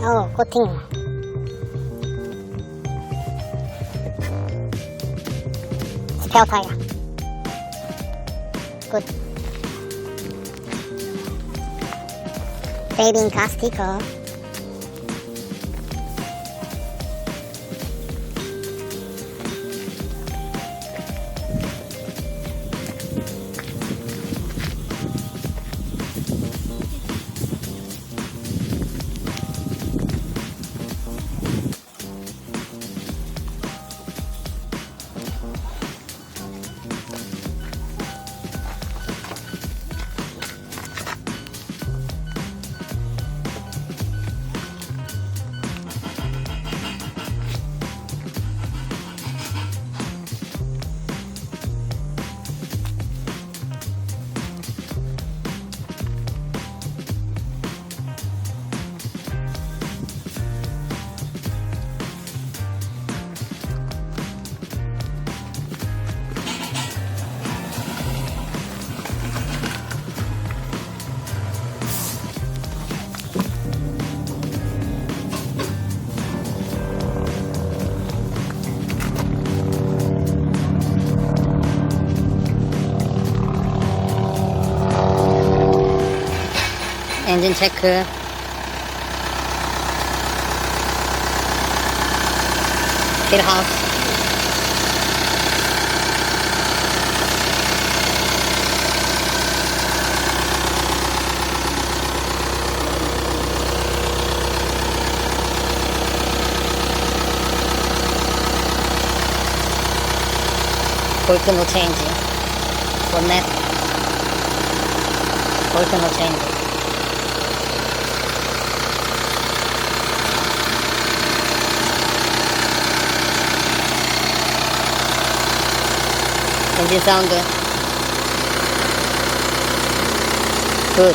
코팅. 스페어 타이어. 굿. 베이비인카 스티커. 엔진 체크. 휠하우스. 볼트 노 체인지. 본넷. 볼트 노 체인지. 엔진 사운드 굿.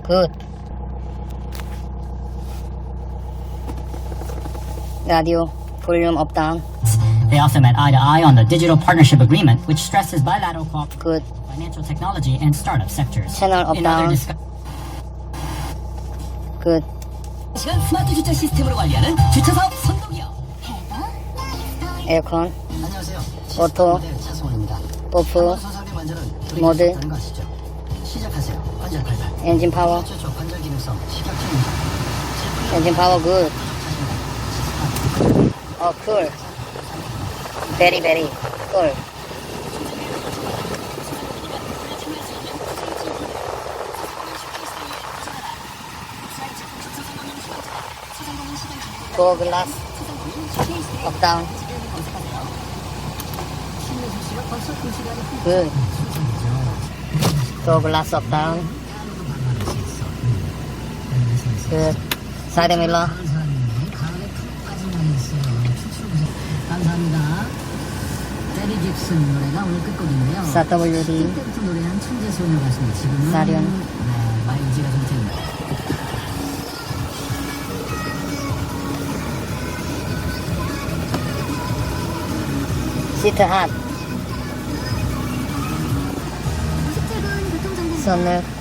굿. 라디오 볼륨 업 다운. They also met eye to eye on the digital partnership agreement, which stresses bilateral cooperation 굿. in financial technology and startup sectors. 채널 업 In other 다운. 굿. 시간 스마트 주차 시스템으로 관리하는 주차 사업 선도기업. 에어컨. 안녕하세요. 오토. 모델 차승원입니다. 오프. 소설의 완전은 모드. 다는 거 아시죠? 시작하세요. 관절 발달. 엔진 파워. 최초 관절 기능성 시각적입니다. 엔진 파워 굿. 쿨. 베리 쿨. 도어 글라스 업 다운. 굿. 도어 글라스 업 다운. 굿. 사이드 밀러. 감사합니다. 데리 잭슨 노래가 오늘 끝곡인데요. 4WD. 그때부터 노래한 천재 소녀 가수는 지금은 사련. 네, YG가 정체입니다. 시트 핫. 선루프.